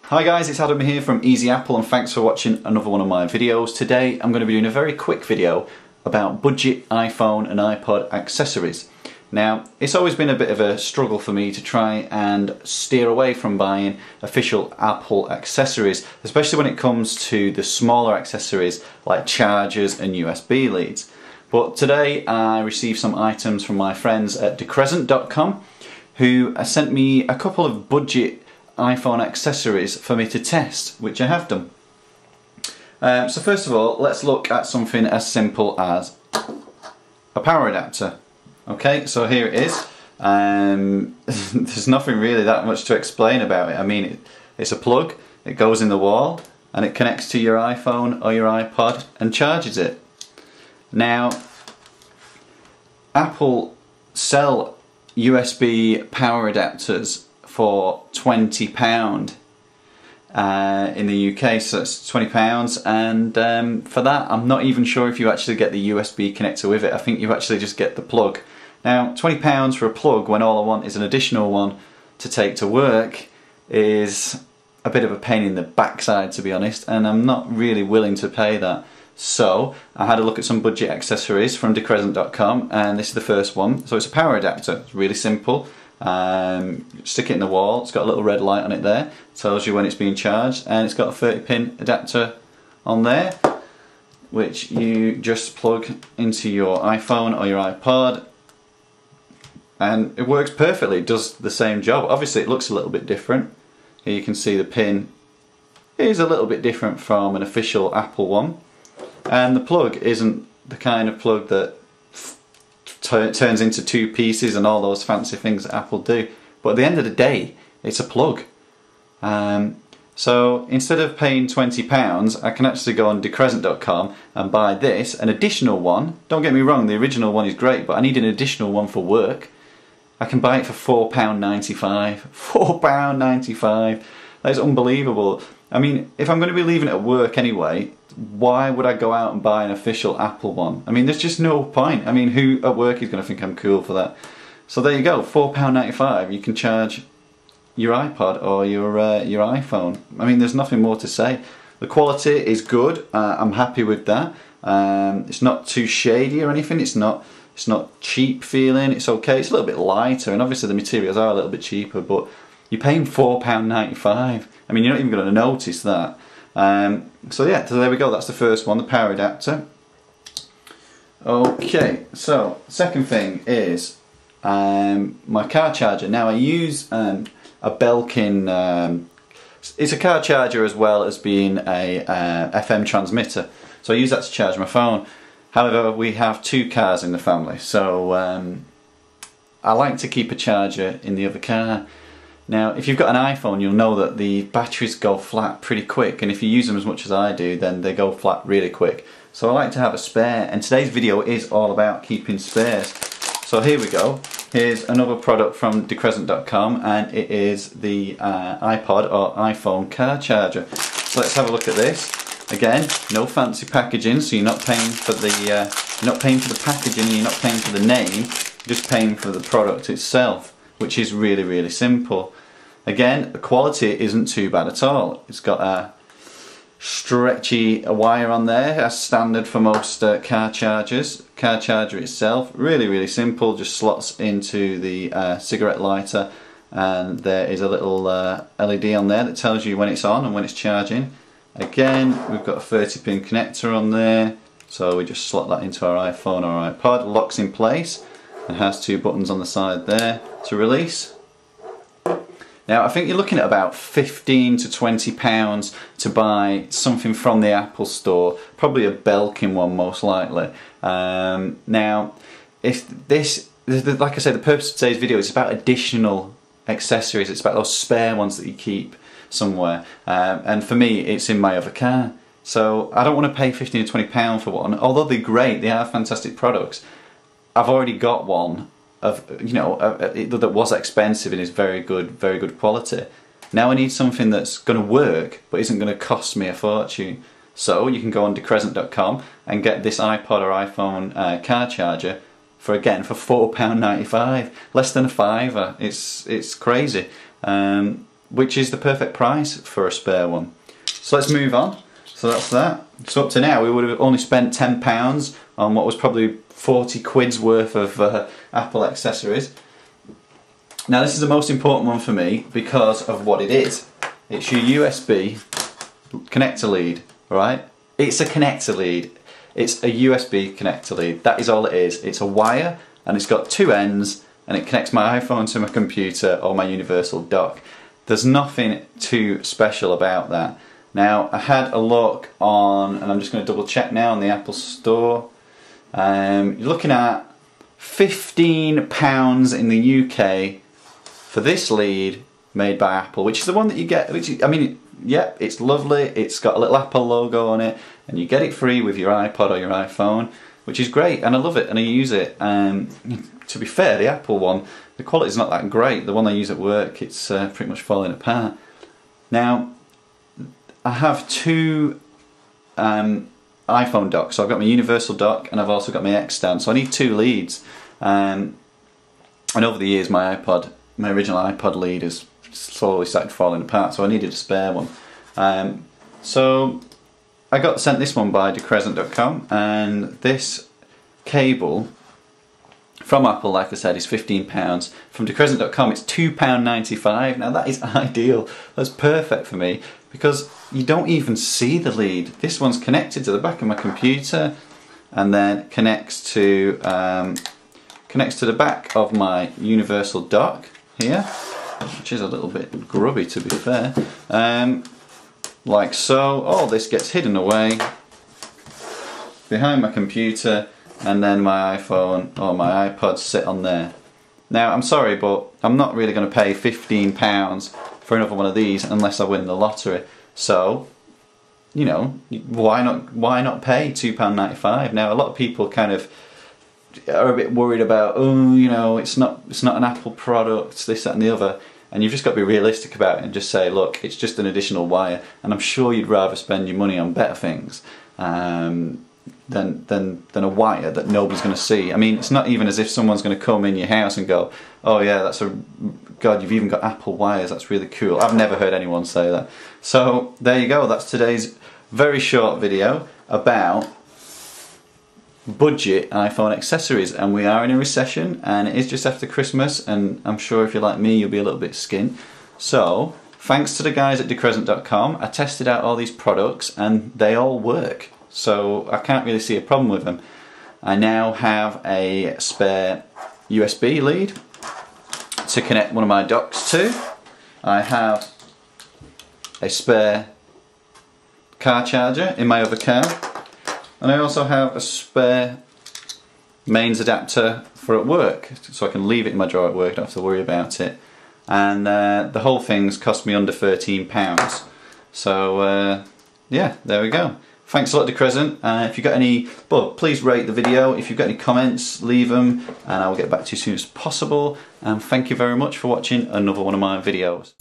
Hi guys, it's Adam here from Easy Apple and thanks for watching another one of my videos. Today I'm going to be doing a very quick video about budget iPhone and iPod accessories. Now, it's always been a bit of a struggle for me to try and steer away from buying official Apple accessories, especially when it comes to the smaller accessories like chargers and USB leads. But today I received some items from my friends at Decrescent.com who sent me a couple of budget iPhone accessories for me to test, which I have done. So first of all, let's look at something as simple as a power adapter. Okay, so here it is. There's nothing really that much to explain about it. I mean, it's a plug, it goes in the wall, and it connects to your iPhone or your iPod and charges it. Now, Apple sell USB power adapters for £20 in the UK, so it's £20, and for that I'm not even sure if you actually get the USB connector with it. I think you actually just get the plug. Now, £20 for a plug when all I want is an additional one to take to work is a bit of a pain in the backside, to be honest, and I'm not really willing to pay that. So I had a look at some budget accessories from Decrescent.com, and this is the first one. So it's a power adapter. It's really simple. Stick it in the wall. It's got a little red light on it there, tells you when it's being charged, and it's got a 30-pin adapter on there which you just plug into your iPhone or your iPod, and it works perfectly. It does the same job. Obviously it looks a little bit different. Here you can see the pin is a little bit different from an official Apple one, and the plug isn't the kind of plug that turns into two pieces and all those fancy things that Apple do. But at the end of the day, it's a plug. So instead of paying £20, I can actually go on Decrescent.com and buy this, an additional one. Don't get me wrong, the original one is great, but I need an additional one for work. I can buy it for £4.95. £4.95. That is unbelievable. I mean, if I'm going to be leaving it at work anyway, why would I go out and buy an official Apple one? I mean, there's just no point. I mean, who at work is going to think I'm cool for that? So there you go, £4.95. You can charge your iPod or your iPhone. I mean, there's nothing more to say. The quality is good. I'm happy with that. It's not too shady or anything. It's not cheap feeling. It's okay. It's a little bit lighter, and obviously the materials are a little bit cheaper. But you're paying £4.95. I mean, you're not even going to notice that. So yeah, so there we go, that's the first one, the power adapter. Okay, so second thing is my car charger. Now I use a Belkin, it's a car charger as well as being a FM transmitter, so I use that to charge my phone. However, we have two cars in the family, so I like to keep a charger in the other car. Now, if you've got an iPhone, you'll know that the batteries go flat pretty quick, and if you use them as much as I do, then they go flat really quick. So I like to have a spare, and today's video is all about keeping spares. So here we go. Here's another product from Decrescent.com, and it is the iPod or iPhone car charger. So let's have a look at this. Again, no fancy packaging, so you're not paying for the packaging, and you're not paying for the name, you're just paying for the product itself, which is really, really simple. Again, the quality isn't too bad at all. It's got a stretchy wire on there, as standard for most car chargers. Car charger itself, really, really simple, just slots into the cigarette lighter, and there is a little LED on there that tells you when it's on and when it's charging. Again, we've got a 30-pin connector on there, so we just slot that into our iPhone or iPod, locks in place. It has two buttons on the side there to release. Now I think you're looking at about £15 to £20 to buy something from the Apple store, probably a Belkin one most likely. Now, if this, like I said, the purpose of today's video is about additional accessories. It's about those spare ones that you keep somewhere, and for me it's in my other car. So I don't want to pay £15 to £20 for one, although they're great, they are fantastic products. I've already got one of, that was expensive and is very good quality. Now I need something that's going to work but isn't going to cost me a fortune. So you can go on Decrescent.com and get this iPod or iPhone car charger for £4.95, less than a fiver. It's crazy. which is the perfect price for a spare one. So let's move on. So that's that. So up to now we would have only spent £10 on what was probably 40 quid's worth of Apple accessories. Now this is the most important one for me because of what it is. It's your USB connector lead, right? It's a connector lead. It's a USB connector lead. That is all it is. It's a wire and it's got two ends and it connects my iPhone to my computer or my universal dock. There's nothing too special about that. Now I had a look on, and I'm just going to double check now on the Apple Store. You're looking at £15 in the UK for this lead made by Apple, which is the one that you get, which, I mean, yeah, it's lovely, it's got a little Apple logo on it, and you get it free with your iPod or your iPhone, which is great, and I love it, and I use it. To be fair, the Apple one, the quality's not that great. The one I use at work, it's pretty much falling apart. Now, I have two iPhone docks, so I've got my universal dock, and I've also got my X stand, so I need two leads. And over the years, my original iPod lead has slowly started falling apart, so I needed a spare one. So I got sent this one by decrescent.com, and this cable from Apple, like I said, is £15. From decrescent.com it's £2.95. Now that is ideal. That's perfect for me because you don't even see the lead. This one's connected to the back of my computer and then connects to the back of my universal dock here, which is a little bit grubby to be fair. Like so. All this gets hidden away behind my computer, and then my iPhone or my iPod sit on there. Now I'm sorry, but I'm not really going to pay £15 for another one of these unless I win the lottery. So, you know, why not pay £2.95? Now a lot of people kind of are a bit worried about, oh, you know, it's not an Apple product, this, that and the other, and you've just got to be realistic about it and just say, look, it's just an additional wire, and I'm sure you'd rather spend your money on better things than a wire that nobody's going to see. I mean, it's not even as if someone's going to come in your house and go, oh yeah, God, you've even got Apple wires, that's really cool. I've never heard anyone say that. So there you go, that's today's very short video about budget iPhone accessories. And we are in a recession, and it is just after Christmas, and I'm sure if you're like me, you'll be a little bit skinned. So thanks to the guys at decrescent.com, I tested out all these products and they all work. So I can't really see a problem with them. I now have a spare USB lead to connect one of my docks to. I have a spare car charger in my other car, and I also have a spare mains adapter for at work, so I can leave it in my drawer at work, don't have to worry about it. And the whole thing's cost me under £13. So yeah, there we go. Thanks a lot, Decrescent. If you've got any, well, please rate the video. If you've got any comments, leave them, and I will get back to you as soon as possible. And thank you very much for watching another one of my videos.